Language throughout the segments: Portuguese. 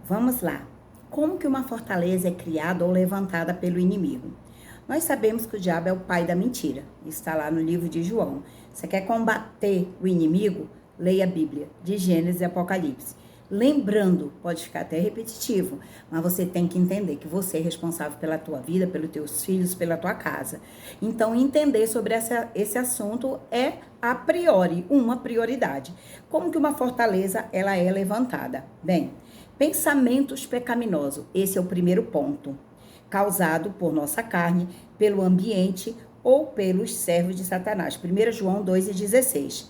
Vamos lá. Como que uma fortaleza é criada ou levantada pelo inimigo? Nós sabemos que o diabo é o pai da mentira. Está lá no livro de João. Você quer combater o inimigo? Leia a Bíblia, de Gênesis e Apocalipse. Lembrando, pode ficar até repetitivo, mas você tem que entender que você é responsável pela tua vida, pelos teus filhos, pela tua casa. Então, entender sobre esse assunto é, a priori, uma prioridade. Como que uma fortaleza ela é levantada? Bem, pensamentos pecaminosos, esse é o primeiro ponto, causado por nossa carne, pelo ambiente ou pelos servos de Satanás. 1 João 2,16.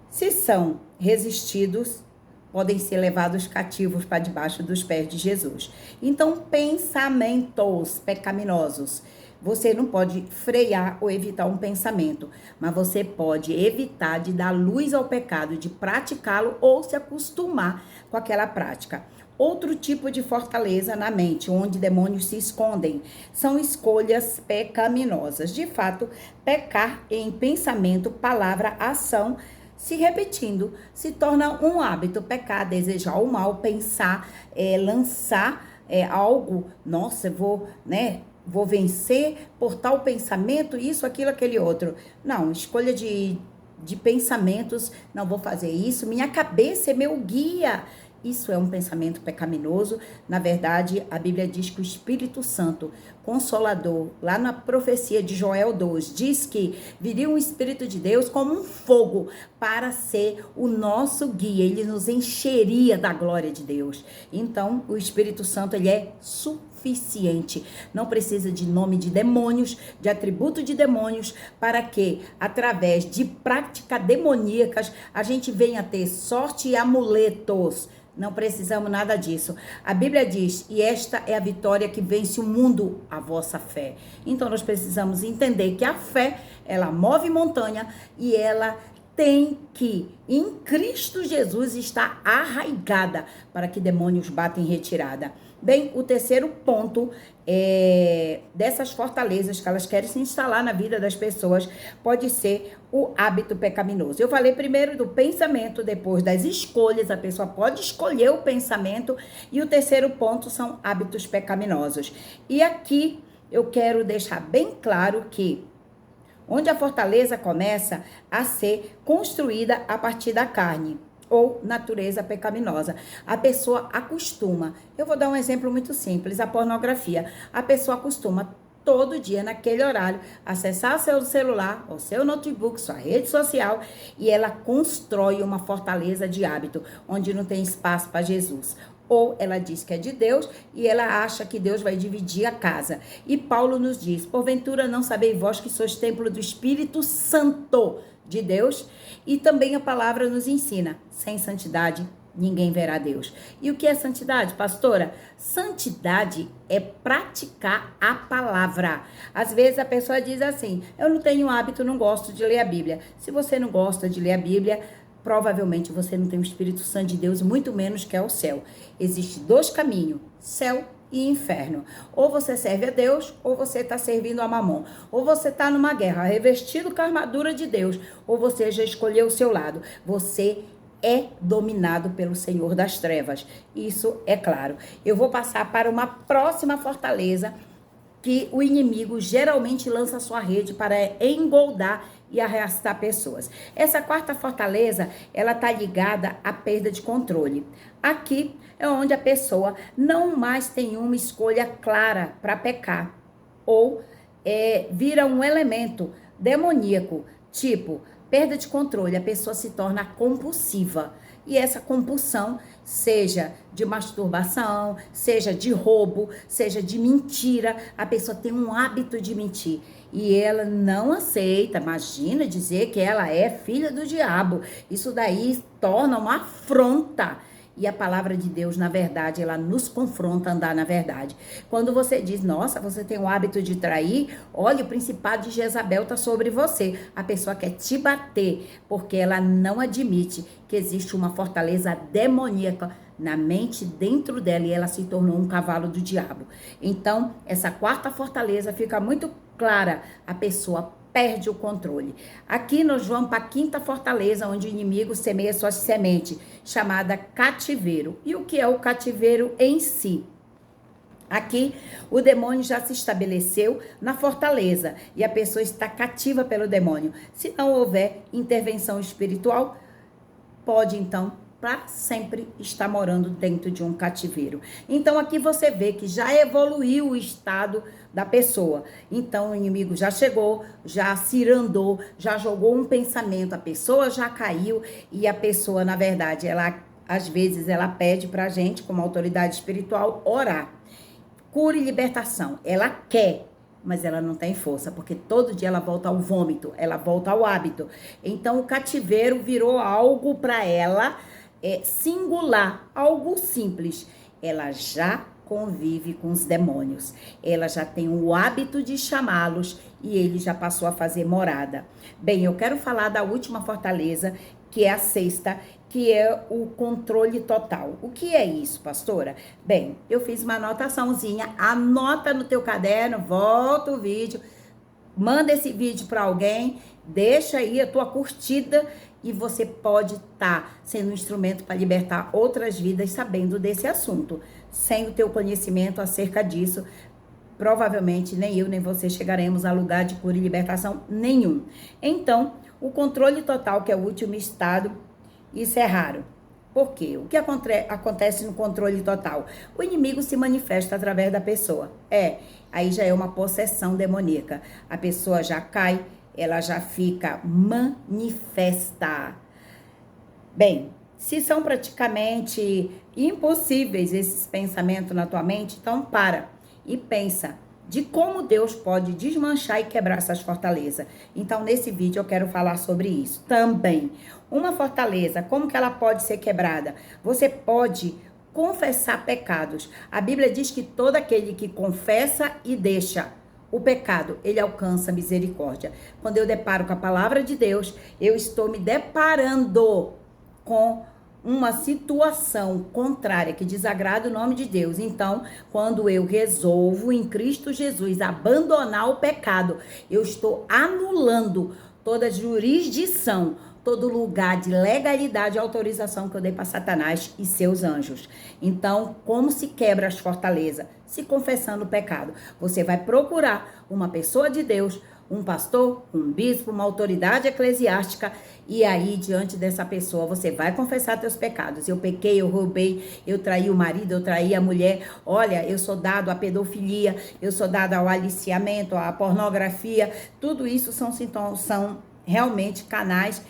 Se são resistidos, podem ser levados cativos para debaixo dos pés de Jesus. Então, pensamentos pecaminosos. Você não pode frear ou evitar um pensamento, mas você pode evitar de dar luz ao pecado, de praticá-lo ou se acostumar com aquela prática. Outro tipo de fortaleza na mente, onde demônios se escondem, são escolhas pecaminosas. De fato, pecar em pensamento, palavra, ação, se repetindo, se torna um hábito. Pecar, desejar o mal, pensar, lançar algo. Nossa, vou vencer por tal pensamento, isso, aquilo, aquele outro. Não, escolha de pensamentos, não vou fazer isso, minha cabeça é meu guia. Isso é um pensamento pecaminoso. Na verdade, a Bíblia diz que o Espírito Santo, Consolador, lá na profecia de Joel 2, diz que viria um Espírito de Deus como um fogo para ser o nosso guia. Ele nos encheria da glória de Deus. Então, o Espírito Santo, ele é suficiente. Não precisa de nome de demônios, de atributo de demônios, para que, através de práticas demoníacas, a gente venha ter sorte e amuletos. Não precisamos nada disso. A Bíblia diz, e esta é a vitória que vence o mundo, a vossa fé. Então, nós precisamos entender que a fé, ela move montanha e ela tem que, em Cristo Jesus, estar arraigada para que demônios batam em retirada. Bem, o terceiro ponto dessas fortalezas que elas querem se instalar na vida das pessoas pode ser o hábito pecaminoso. Eu falei primeiro do pensamento, depois das escolhas, a pessoa pode escolher o pensamento, e o terceiro ponto são hábitos pecaminosos. E aqui eu quero deixar bem claro que onde a fortaleza começa a ser construída a partir da carne ou natureza pecaminosa. A pessoa acostuma. Eu vou dar um exemplo muito simples, a pornografia. A pessoa acostuma todo dia, naquele horário, acessar seu celular, o seu notebook, sua rede social, e ela constrói uma fortaleza de hábito, onde não tem espaço para Jesus. Ou ela diz que é de Deus e ela acha que Deus vai dividir a casa. E Paulo nos diz, porventura não sabeis vós que sois templo do Espírito Santo de Deus? E também a palavra nos ensina, sem santidade ninguém verá Deus. E o que é santidade, pastora? Santidade é praticar a palavra. Às vezes a pessoa diz assim, eu não tenho hábito, não gosto de ler a Bíblia. Se você não gosta de ler a Bíblia, provavelmente você não tem o Espírito Santo de Deus, muito menos que é o céu. Existem dois caminhos, céu e inferno. Ou você serve a Deus, ou você está servindo a Mamon. Ou você está numa guerra, revestido com a armadura de Deus, ou você já escolheu o seu lado. Você é dominado pelo Senhor das trevas. Isso é claro. Eu vou passar para uma próxima fortaleza que o inimigo geralmente lança sua rede para engoldar e arrastar pessoas. Essa quarta fortaleza, ela está ligada à perda de controle. Aqui é onde a pessoa não mais tem uma escolha clara para pecar, ou vira um elemento demoníaco, tipo perda de controle, a pessoa se torna compulsiva. E essa compulsão, seja de masturbação, seja de roubo, seja de mentira, a pessoa tem um hábito de mentir. E ela não aceita, imagina dizer que ela é filha do diabo. Isso daí torna uma afronta. E a palavra de Deus, na verdade, ela nos confronta a andar na verdade. Quando você diz, nossa, você tem o hábito de trair, olha, o principado de Jezabel está sobre você. A pessoa quer te bater, porque ela não admite que existe uma fortaleza demoníaca na mente, dentro dela, e ela se tornou um cavalo do diabo. Então, essa quarta fortaleza fica muito clara. A pessoa perde o controle. Aqui nós vamos para a quinta fortaleza, onde o inimigo semeia sua semente, chamada cativeiro. E o que é o cativeiro em si? Aqui, o demônio já se estabeleceu na fortaleza e a pessoa está cativa pelo demônio. Se não houver intervenção espiritual, pode então para sempre estar morando dentro de um cativeiro. Então aqui você vê que já evoluiu o estado da pessoa. Então o inimigo já chegou, já cirandou, já jogou um pensamento, a pessoa já caiu e a pessoa, na verdade, ela às vezes ela pede pra gente, como autoridade espiritual, orar. Cura e libertação. Ela quer, mas ela não tem força, porque todo dia ela volta ao vômito, ela volta ao hábito. Então o cativeiro virou algo para ela singular, algo simples. Ela já convive com os demônios. Ela já tem o hábito de chamá-los e ele já passou a fazer morada. Bem, eu quero falar da última fortaleza, que é a sexta, que é o controle total. O que é isso, pastora? Bem, eu fiz uma anotaçãozinha, anota no teu caderno, volta o vídeo, manda esse vídeo para alguém, deixa aí a tua curtida e você pode estar sendo um instrumento para libertar outras vidas sabendo desse assunto. Sem o teu conhecimento acerca disso, provavelmente nem eu nem você chegaremos a lugar de cura e libertação nenhum. Então, o controle total, que é o último estado, isso é raro. Por quê? O que acontece no controle total? O inimigo se manifesta através da pessoa. Aí já é uma possessão demoníaca. A pessoa já cai, ela já fica manifesta. Bem, se são praticamente impossíveis esses pensamentos na tua mente, então para e pensa de como Deus pode desmanchar e quebrar essas fortalezas. Então, nesse vídeo eu quero falar sobre isso também. Uma fortaleza, como que ela pode ser quebrada? Você pode confessar pecados. A Bíblia diz que todo aquele que confessa e deixa o pecado, ele alcança misericórdia. Quando eu deparo com a palavra de Deus, eu estou me deparando com uma situação contrária que desagrada o nome de Deus. Então, quando eu resolvo em Cristo Jesus abandonar o pecado, eu estou anulando toda jurisdição, todo lugar de legalidade e autorização que eu dei para Satanás e seus anjos. Então, como se quebra as fortalezas? Se confessando o pecado. Você vai procurar uma pessoa de Deus, um pastor, um bispo, uma autoridade eclesiástica, e aí, diante dessa pessoa, você vai confessar teus pecados. Eu pequei, eu roubei, eu traí o marido, eu traí a mulher. Olha, eu sou dado à pedofilia, eu sou dado ao aliciamento, à pornografia. Tudo isso são realmente canais,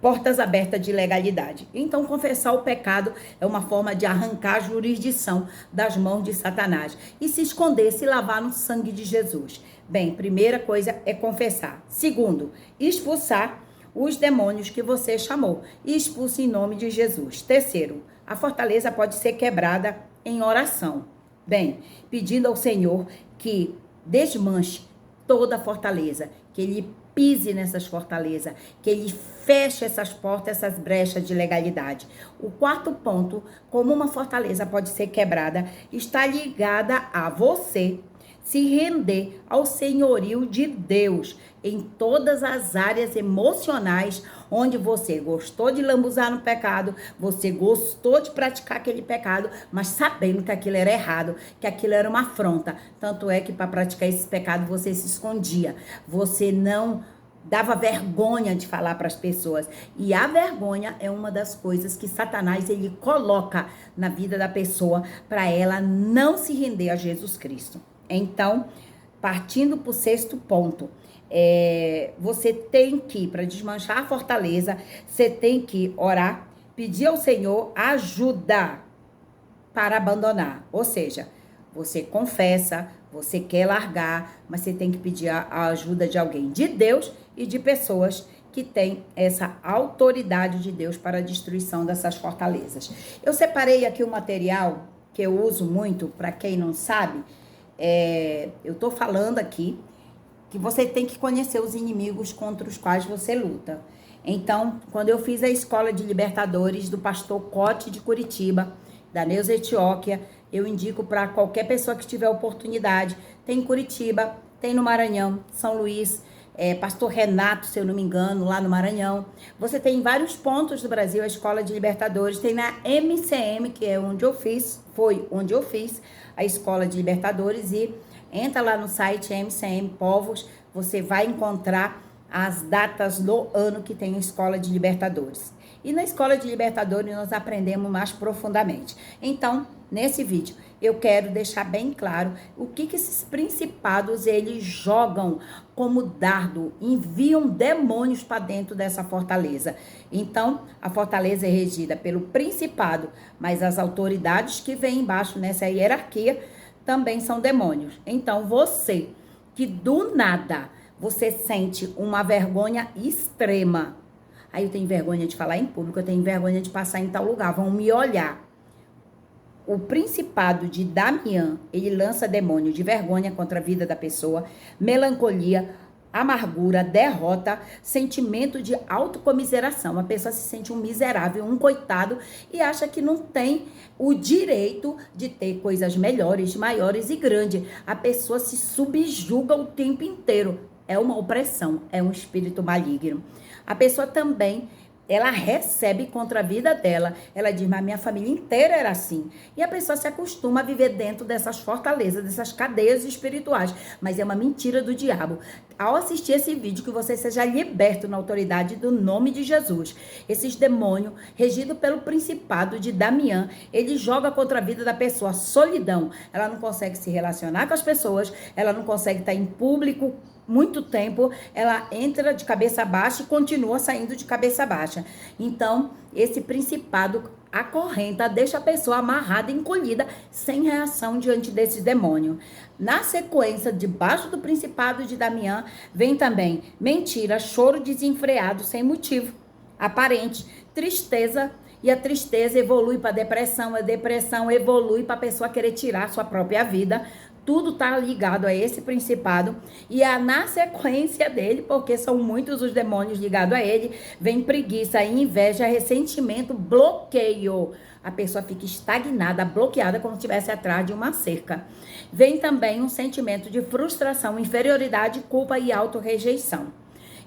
portas abertas de legalidade. Então, confessar o pecado é uma forma de arrancar a jurisdição das mãos de Satanás e se esconder, se lavar no sangue de Jesus. Bem, primeira coisa é confessar. Segundo, expulsar os demônios que você chamou. E expulse em nome de Jesus. Terceiro, a fortaleza pode ser quebrada em oração. Bem, pedindo ao Senhor que desmanche toda a fortaleza, que Ele pise nessas fortalezas, que Ele feche essas portas, essas brechas de legalidade. O quarto ponto, como uma fortaleza pode ser quebrada, está ligada a você se render ao senhorio de Deus em todas as áreas emocionais onde você gostou de lambuzar no pecado, você gostou de praticar aquele pecado, mas sabendo que aquilo era errado, que aquilo era uma afronta. Tanto é que para praticar esse pecado você se escondia, você não dava vergonha de falar para as pessoas. E a vergonha é uma das coisas que Satanás ele coloca na vida da pessoa para ela não se render a Jesus Cristo. Então, partindo para o sexto ponto, você tem que, para desmanchar a fortaleza, você tem que orar, pedir ao Senhor ajuda para abandonar. Ou seja, você confessa, você quer largar, mas você tem que pedir a ajuda de alguém, de Deus e de pessoas que têm essa autoridade de Deus para a destruição dessas fortalezas. Eu separei aqui um material que eu uso muito, para quem não sabe. Eu tô falando aqui que você tem que conhecer os inimigos contra os quais você luta. Então, quando eu fiz a escola de libertadores do pastor Cote de Curitiba, da Neuza Etióquia, eu indico para qualquer pessoa que tiver oportunidade. Tem em Curitiba, tem no Maranhão, São Luís, Pastor Renato, se eu não me engano, lá no Maranhão. Você tem em vários pontos do Brasil a Escola de Libertadores. Tem na MCM, que é onde eu fiz, foi onde eu fiz a Escola de Libertadores. E entra lá no site MCM Povos, você vai encontrar as datas do ano que tem a Escola de Libertadores. E na Escola de Libertadores nós aprendemos mais profundamente. Então, nesse vídeo, eu quero deixar bem claro o que esses principados eles jogam como dardo, enviam demônios para dentro dessa fortaleza. Então, a fortaleza é regida pelo principado, mas as autoridades que vêm embaixo nessa hierarquia também são demônios. Então, você que do nada você sente uma vergonha extrema. Aí eu tenho vergonha de falar em público, eu tenho vergonha de passar em tal lugar, vão me olhar. O principado de Damião, ele lança demônio de vergonha contra a vida da pessoa, melancolia, amargura, derrota, sentimento de autocomiseração. A pessoa se sente um miserável, um coitado e acha que não tem o direito de ter coisas melhores, maiores e grandes. A pessoa se subjuga o tempo inteiro. É uma opressão, é um espírito maligno. A pessoa também, ela recebe contra a vida dela. Ela diz, mas minha família inteira era assim. E a pessoa se acostuma a viver dentro dessas fortalezas, dessas cadeias espirituais. Mas é uma mentira do diabo. Ao assistir esse vídeo, que você seja liberto na autoridade do nome de Jesus. Esses demônios, regido pelo principado de Damião, ele joga contra a vida da pessoa. Solidão. Ela não consegue se relacionar com as pessoas. Ela não consegue estar em público muito tempo, ela entra de cabeça baixa e continua saindo de cabeça baixa. Então, esse principado acorrenta, deixa a pessoa amarrada, encolhida, sem reação diante desse demônio. Na sequência, debaixo do principado de Damião, vem também mentira, choro desenfreado, sem motivo aparente, tristeza, e a tristeza evolui para depressão, a depressão evolui para a pessoa querer tirar a sua própria vida. Tudo tá ligado a esse principado e na sequência dele, porque são muitos os demônios ligados a ele, vem preguiça, inveja, ressentimento, bloqueio. A pessoa fica estagnada, bloqueada, como se estivesse atrás de uma cerca. Vem também um sentimento de frustração, inferioridade, culpa e autorrejeição.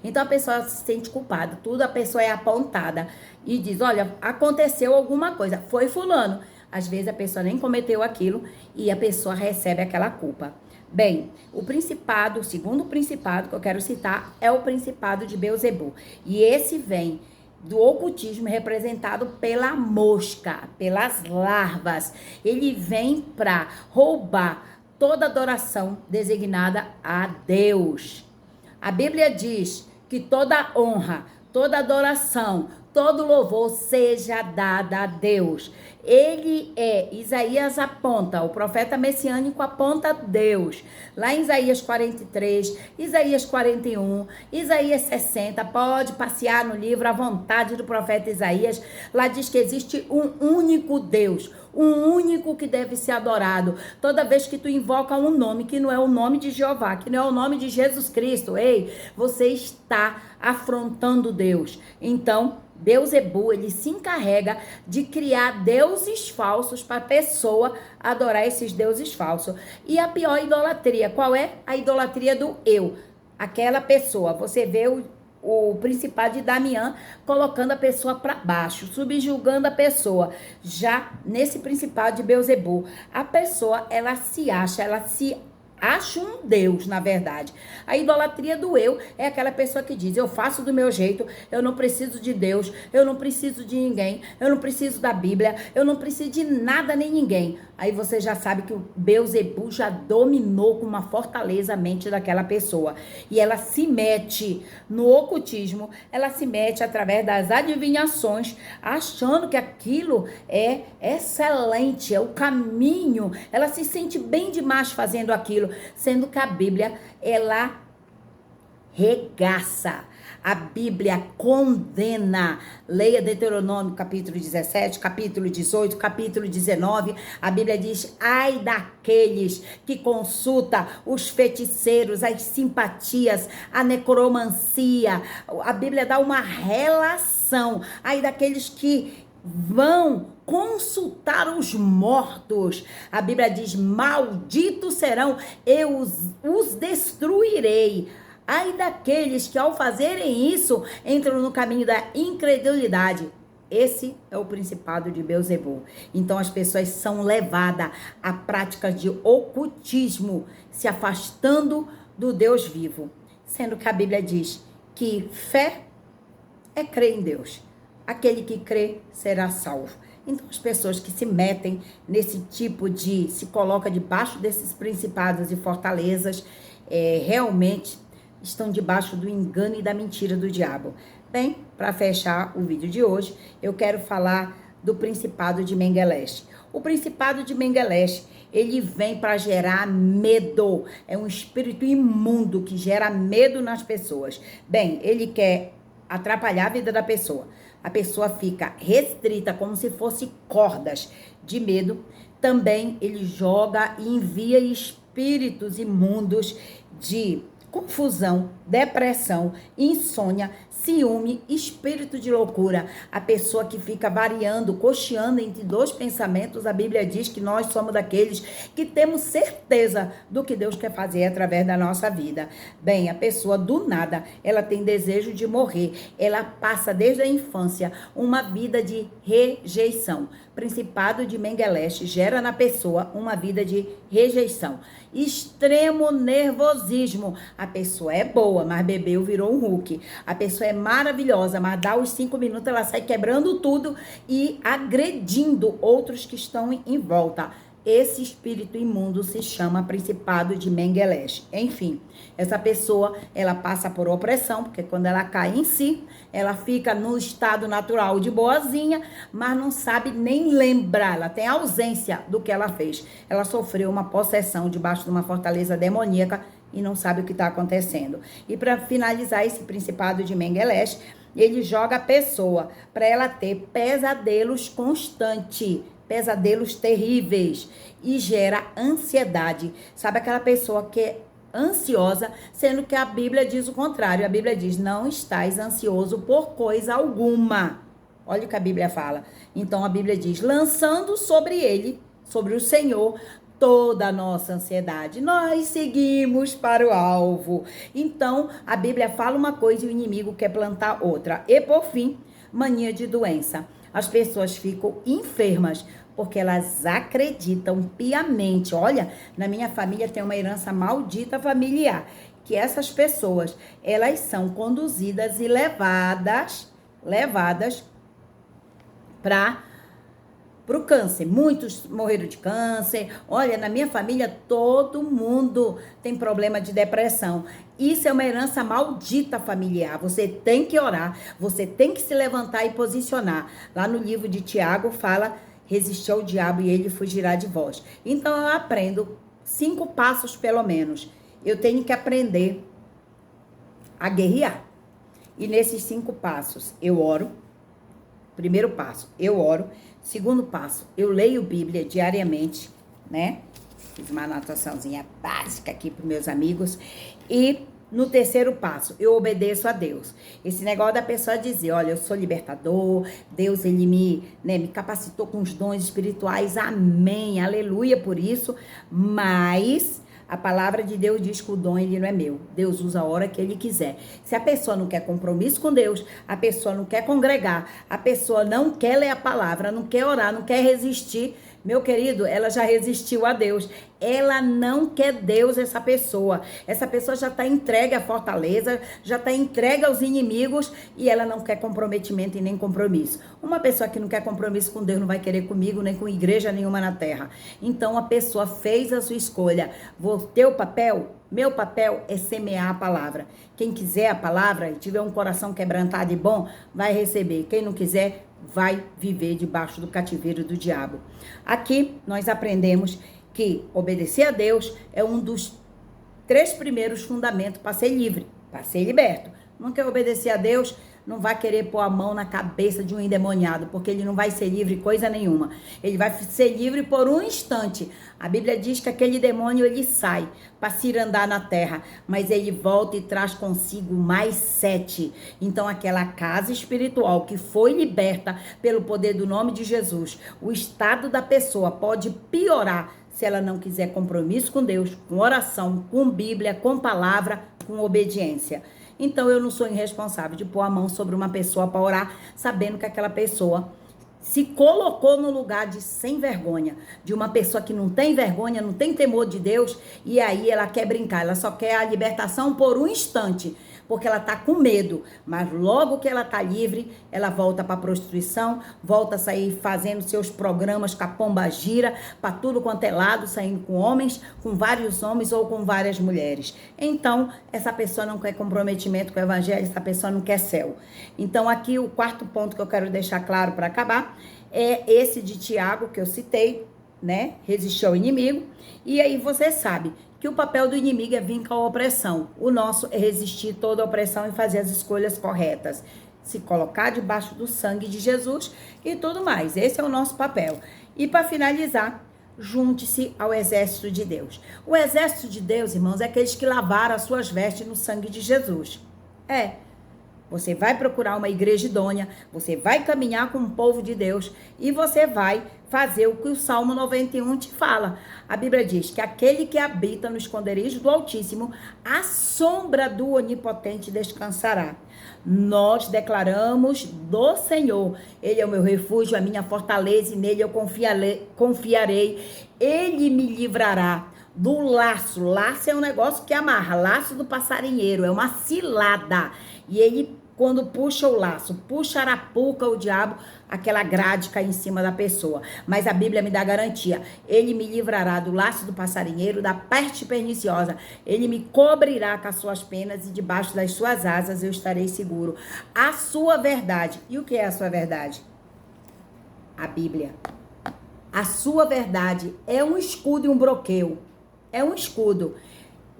Então a pessoa se sente culpada, tudo a pessoa é apontada e diz, olha, aconteceu alguma coisa, foi fulano. Às vezes a pessoa nem cometeu aquilo e a pessoa recebe aquela culpa. Bem, o principado, o segundo principado que eu quero citar é o principado de Beelzebul. E esse vem do ocultismo representado pela mosca, pelas larvas. Ele vem para roubar toda adoração designada a Deus. A Bíblia diz que toda honra, toda adoração, todo louvor seja dada a Deus. Ele Isaías aponta, o profeta messiânico aponta Deus. Lá em Isaías 43, Isaías 41, Isaías 60, pode passear no livro à vontade do profeta Isaías. Lá diz que existe um único Deus, um único que deve ser adorado. Toda vez que tu invoca um nome que não é o nome de Jeová, que não é o nome de Jesus Cristo, você está afrontando Deus. Então, Beelzebul, ele se encarrega de criar deuses falsos para a pessoa adorar esses deuses falsos. E a pior idolatria, qual é? A idolatria do eu. Aquela pessoa, você vê o principado de Damião colocando a pessoa para baixo, subjugando a pessoa. Já nesse principado de Beelzebul, a pessoa, ela se acha um Deus, na verdade. A idolatria do eu é aquela pessoa que diz, eu faço do meu jeito, eu não preciso de Deus, eu não preciso de ninguém, eu não preciso da Bíblia, eu não preciso de nada nem ninguém. Aí você já sabe que o Beelzebul já dominou com uma fortaleza a mente daquela pessoa. E ela se mete no ocultismo, ela se mete através das adivinhações, achando que aquilo é excelente, é o caminho. Ela se sente bem demais fazendo aquilo, sendo que a Bíblia, ela regaça. A Bíblia condena. Leia Deuteronômio capítulo 17, capítulo 18, capítulo 19. A Bíblia diz, ai daqueles que consulta os feiticeiros, as simpatias, a necromancia. A Bíblia dá uma relação. Ai daqueles que vão consultar os mortos. A Bíblia diz: malditos serão, eu os destruirei. Ai daqueles que ao fazerem isso entram no caminho da incredulidade. Esse é o principado de Beelzebul. Então as pessoas são levadas a práticas de ocultismo, se afastando do Deus vivo. Sendo que a Bíblia diz que fé é crer em Deus. Aquele que crê será salvo. Então as pessoas que se metem nesse tipo de, se colocam debaixo desses principados e fortalezas, realmente estão debaixo do engano e da mentira do diabo. Bem, para fechar o vídeo de hoje, eu quero falar do principado de Mengueleste. O principado de Mengueleste, ele vem para gerar medo. É um espírito imundo que gera medo nas pessoas. Bem, ele quer atrapalhar a vida da pessoa. A pessoa fica restrita, como se fosse cordas de medo. Também ele joga e envia espíritos imundos de confusão, depressão, insônia, ciúme, espírito de loucura. A pessoa que fica variando, cocheando entre dois pensamentos. A Bíblia diz que nós somos daqueles que temos certeza do que Deus quer fazer através da nossa vida. Bem, a pessoa do nada, ela tem desejo de morrer. Ela passa desde a infância uma vida de rejeição. Principado de Mengueleste gera na pessoa uma vida de rejeição. Extremo nervosismo. A pessoa é boa, mas bebeu, virou um Hulk. A pessoa é maravilhosa, mas dá os 5 minutos, ela sai quebrando tudo e agredindo outros que estão em volta. Esse espírito imundo se chama principado de Mengueleste. Enfim, essa pessoa, ela passa por opressão, porque quando ela cai em si, ela fica no estado natural de boazinha, mas não sabe nem lembrar, ela tem ausência do que ela fez. Ela sofreu uma possessão debaixo de uma fortaleza demoníaca e não sabe o que está acontecendo. E para finalizar esse principado de Mengueleste, ele joga a pessoa para ela ter pesadelos constantes, pesadelos terríveis, e gera ansiedade. Sabe aquela pessoa que é ansiosa, sendo que a Bíblia diz o contrário. A Bíblia diz: não estais ansioso por coisa alguma. Olha o que a Bíblia fala. Então a Bíblia diz: lançando sobre ele, sobre o Senhor, toda a nossa ansiedade. Nós seguimos para o alvo. Então a Bíblia fala uma coisa e o inimigo quer plantar outra. E por fim, mania de doença. As pessoas ficam enfermas porque elas acreditam piamente. Olha, na minha família tem uma herança maldita familiar, que essas pessoas, elas são conduzidas e levadas para o câncer. Muitos morreram de câncer. Olha, na minha família todo mundo tem problema de depressão. Isso é uma herança maldita familiar. Você tem que orar, você tem que se levantar e posicionar. Lá no livro de Tiago fala: resistir ao diabo e ele fugirá de vós. Então eu aprendo 5 passos pelo menos. Eu tenho que aprender a guerrear. E nesses 5 passos eu oro. Primeiro passo, eu oro. Segundo passo, eu leio Bíblia diariamente, né? Fiz uma anotaçãozinha básica aqui para meus amigos. E no terceiro passo, eu obedeço a Deus. Esse negócio da pessoa dizer: olha, eu sou libertador, Deus, ele me capacitou com os dons espirituais, amém, aleluia por isso. Mas a palavra de Deus diz que o dom, ele não é meu. Deus usa a hora que ele quiser. Se a pessoa não quer compromisso com Deus, a pessoa não quer congregar, a pessoa não quer ler a palavra, não quer orar, não quer resistir, meu querido, ela já resistiu a Deus. Ela não quer Deus, essa pessoa. Essa pessoa já está entregue à fortaleza, já está entregue aos inimigos e ela não quer comprometimento e nem compromisso. Uma pessoa que não quer compromisso com Deus não vai querer comigo, nem com igreja nenhuma na terra. Então a pessoa fez a sua escolha. Teu papel, meu papel é semear a palavra. Quem quiser a palavra e tiver um coração quebrantado e bom, vai receber. Quem não quiser, vai viver debaixo do cativeiro do diabo. Aqui nós aprendemos que obedecer a Deus é um dos 3 primeiros fundamentos para ser livre, para ser liberto. Não quer obedecer a Deus? não vai querer pôr a mão na cabeça de um endemoniado, porque ele não vai ser livre coisa nenhuma. Ele vai ser livre por um instante. A Bíblia diz que aquele demônio, ele sai para cirandar na terra, mas ele volta e traz consigo mais 7. Então, aquela casa espiritual que foi liberta pelo poder do nome de Jesus, o estado da pessoa pode piorar se ela não quiser compromisso com Deus, com oração, com Bíblia, com palavra, com obediência. Então, eu não sou irresponsável de pôr a mão sobre uma pessoa para orar, sabendo que aquela pessoa se colocou no lugar de sem vergonha, de uma pessoa que não tem vergonha, não tem temor de Deus, e aí ela quer brincar, ela só quer a libertação por um instante, porque ela tá com medo, mas logo que ela tá livre, ela volta para prostituição, volta a sair fazendo seus programas com a pomba gira, para tudo quanto é lado, saindo com homens, com vários homens ou com várias mulheres. Então, essa pessoa não quer comprometimento com o evangelho, essa pessoa não quer céu. Então, aqui o quarto ponto que eu quero deixar claro para acabar é esse de Tiago, que eu citei, né? Resistir ao inimigo. E aí você sabe que o papel do inimigo é vir com a opressão. O nosso é resistir toda a opressão e fazer as escolhas corretas. Se colocar debaixo do sangue de Jesus e tudo mais. Esse é o nosso papel. E para finalizar, junte-se ao exército de Deus. O exército de Deus, irmãos, é aqueles que lavaram as suas vestes no sangue de Jesus. Você vai procurar uma igreja idônea, você vai caminhar com o povo de Deus e você vai fazer o que o Salmo 91 te fala. A Bíblia diz que aquele que habita no esconderijo do Altíssimo, à sombra do Onipotente descansará. Nós declaramos do Senhor, Ele é o meu refúgio, a minha fortaleza, e nele eu confiarei. Ele me livrará do laço. Laço é um negócio que amarra, laço do passarinheiro, é uma cilada. E ele, quando puxa o laço, puxa a arapuca, o diabo, aquela grade cai em cima da pessoa. Mas a Bíblia me dá garantia. Ele me livrará do laço do passarinheiro, da peste perniciosa. Ele me cobrirá com as suas penas e debaixo das suas asas eu estarei seguro. A sua verdade. E o que é a sua verdade? A Bíblia. A sua verdade é um escudo e um broquel. É um escudo.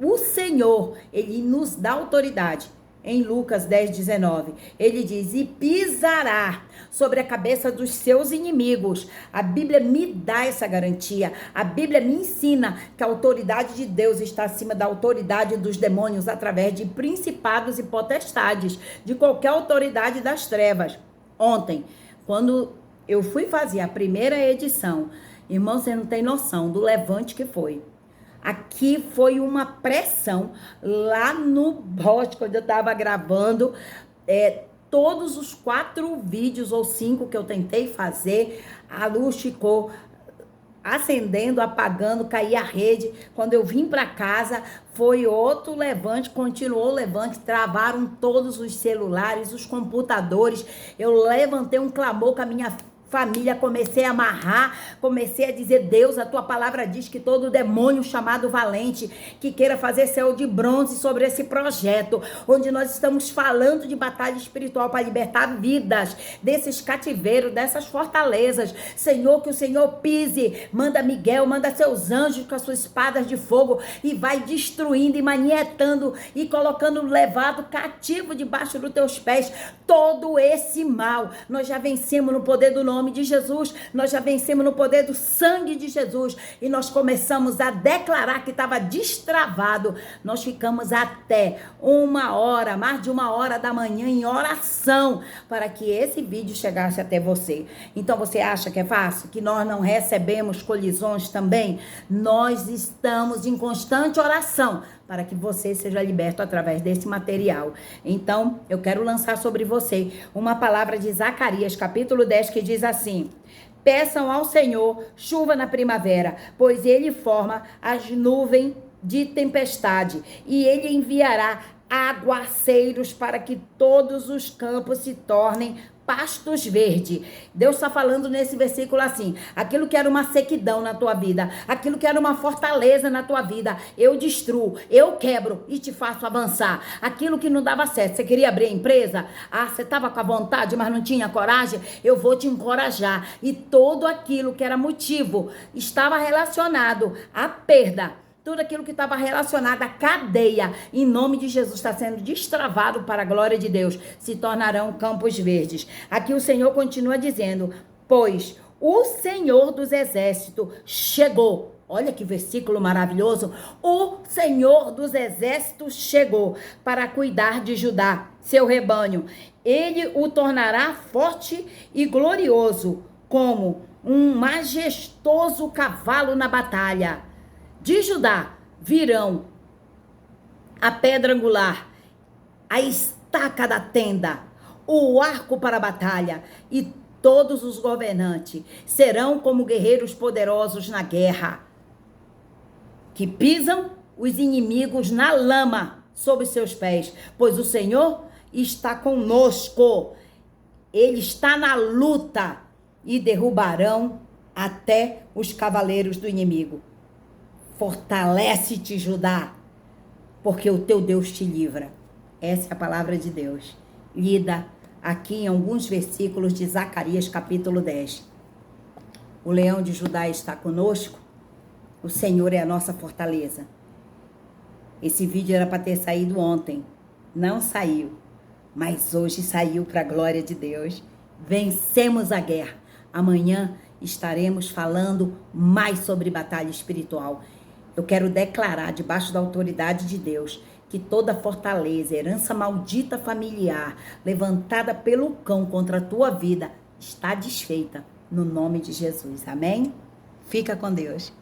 O Senhor, Ele nos dá autoridade. Em Lucas 10:19, ele diz, e pisará sobre a cabeça dos seus inimigos. A Bíblia me dá essa garantia. A Bíblia me ensina que a autoridade de Deus está acima da autoridade dos demônios através de principados e potestades, de qualquer autoridade das trevas. Ontem, quando eu fui fazer a primeira edição, irmão, você não tem noção do levante que foi. Aqui foi uma pressão lá no bote, quando eu estava gravando todos os 4 vídeos ou 5 que eu tentei fazer, a luz ficou acendendo, apagando, caía a rede. Quando eu vim para casa, foi outro levante, continuou o levante, travaram todos os celulares, os computadores. Eu levantei um clamor com a minha família, comecei a amarrar, comecei a dizer, Deus, a tua palavra diz que todo demônio chamado valente, que queira fazer céu de bronze sobre esse projeto, onde nós estamos falando de batalha espiritual para libertar vidas desses cativeiros, dessas fortalezas, Senhor, que o Senhor pise, manda Miguel, manda seus anjos com as suas espadas de fogo e vai destruindo e manietando e colocando levado cativo debaixo dos teus pés, todo esse mal, nós já vencemos no poder do nome de Jesus, nós já vencemos no poder do sangue de Jesus e nós começamos a declarar que estava destravado. Nós ficamos até 1 hora, mais de 1 hora da manhã em oração para que esse vídeo chegasse até você. Então você acha que é fácil? Que nós não recebemos colisões também? Nós estamos em constante oração para que você seja liberto através desse material. Então, eu quero lançar sobre você uma palavra de Zacarias, capítulo 10, que diz assim: peçam ao Senhor chuva na primavera, pois ele forma as nuvens de tempestade, e ele enviará aguaceiros para que todos os campos se tornem pastos verdes. Deus está falando nesse versículo assim, aquilo que era uma sequidão na tua vida, aquilo que era uma fortaleza na tua vida, eu destruo, eu quebro e te faço avançar. Aquilo que não dava certo, você queria abrir a empresa, você estava com a vontade, mas não tinha coragem, eu vou te encorajar. E todo aquilo que era motivo, estava relacionado à perda, tudo aquilo que estava relacionado à cadeia, em nome de Jesus, está sendo destravado para a glória de Deus. Se tornarão campos verdes. Aqui o Senhor continua dizendo, pois o Senhor dos Exércitos chegou. Olha que versículo maravilhoso. O Senhor dos Exércitos chegou para cuidar de Judá, seu rebanho. Ele o tornará forte e glorioso, como um majestoso cavalo na batalha. De Judá virão a pedra angular, a estaca da tenda, o arco para a batalha, e todos os governantes serão como guerreiros poderosos na guerra, que pisam os inimigos na lama sob seus pés, pois o Senhor está conosco. Ele está na luta e derrubarão até os cavaleiros do inimigo. Fortalece-te, Judá, porque o teu Deus te livra. Essa é a palavra de Deus, lida aqui em alguns versículos de Zacarias, capítulo 10. O leão de Judá está conosco, o Senhor é a nossa fortaleza. Esse vídeo era para ter saído ontem, não saiu, mas hoje saiu para a glória de Deus. Vencemos a guerra. Amanhã estaremos falando mais sobre batalha espiritual. Eu quero declarar, debaixo da autoridade de Deus, que toda fortaleza, herança maldita familiar, levantada pelo cão contra a tua vida, está desfeita no nome de Jesus. Amém? Fica com Deus.